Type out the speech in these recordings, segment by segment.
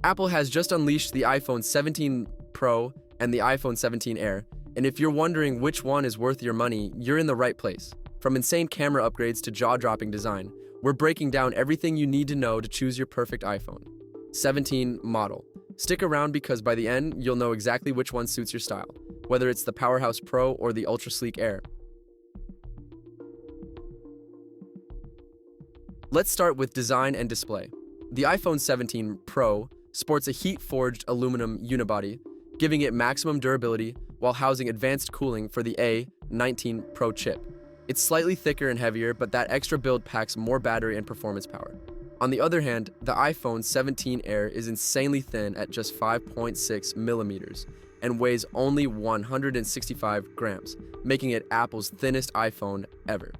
Apple has just unleashed the iPhone 17 Pro and the iPhone 17 Air, and if you're wondering which one is worth your money, you're in the right place. From insane camera upgrades to jaw-dropping design, we're breaking down everything you need to know to choose your perfect iPhone 17 model. Stick around because by the end, you'll know exactly which one suits your style, whether it's the Powerhouse Pro or the ultra-sleek Air. Let's start with design and display. The iPhone 17 Pro sports a heat-forged aluminum unibody, giving it maximum durability while housing advanced cooling for the A19 Pro chip. It's slightly thicker and heavier, but that extra build packs more battery and performance power. On the other hand, the iPhone 17 Air is insanely thin at just 5.6 millimeters and weighs only 165 grams, making it Apple's thinnest iPhone ever.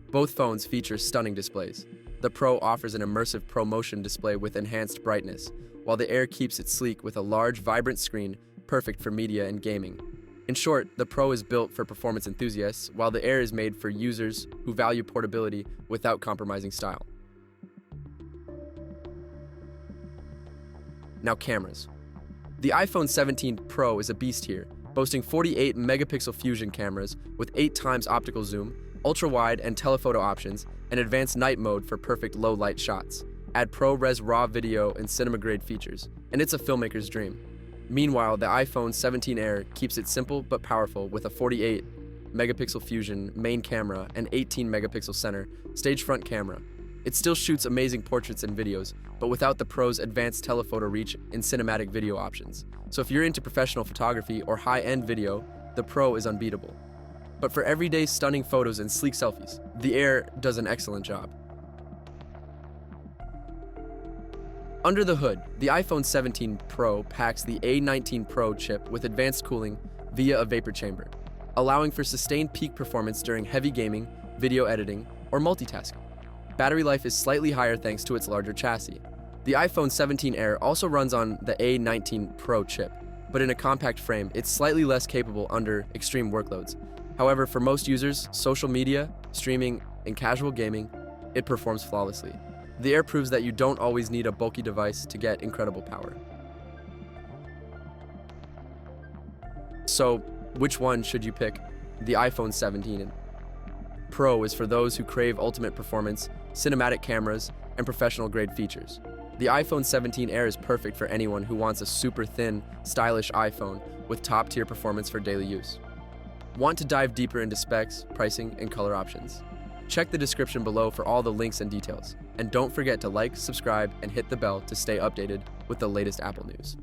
Both phones feature stunning displays. The Pro offers an immersive ProMotion display with enhanced brightness, while the Air keeps it sleek with a large, vibrant screen, perfect for media and gaming. In short, the Pro is built for performance enthusiasts, while the Air is made for users who value portability without compromising style. Now cameras. The iPhone 17 Pro is a beast here, boasting 48 megapixel fusion cameras with 8 times optical zoom, ultra-wide and telephoto options, and advanced night mode for perfect low-light shots. Add ProRes RAW video and cinema-grade features, and it's a filmmaker's dream. Meanwhile, the iPhone 17 Air keeps it simple but powerful with a 48 megapixel fusion main camera and 18 megapixel center stage front camera. It still shoots amazing portraits and videos, but without the Pro's advanced telephoto reach and cinematic video options. So if you're into professional photography or high-end video, the Pro is unbeatable. But for everyday stunning photos and sleek selfies, the Air does an excellent job. Under the hood, the iPhone 17 Pro packs the A19 Pro chip with advanced cooling via a vapor chamber, allowing for sustained peak performance during heavy gaming, video editing, or multitasking. Battery life is slightly higher thanks to its larger chassis. The iPhone 17 Air also runs on the A19 Pro chip, but in a compact frame, it's slightly less capable under extreme workloads. However, for most users, social media, streaming, and casual gaming, it performs flawlessly. The Air proves that you don't always need a bulky device to get incredible power. So, which one should you pick? The iPhone 17 Pro is for those who crave ultimate performance, cinematic cameras, and professional-grade features. The iPhone 17 Air is perfect for anyone who wants a super thin, stylish iPhone with top-tier performance for daily use. Want to dive deeper into specs, pricing, and color options? Check the description below for all the links and details. And don't forget to like, subscribe, and hit the bell to stay updated with the latest Apple news.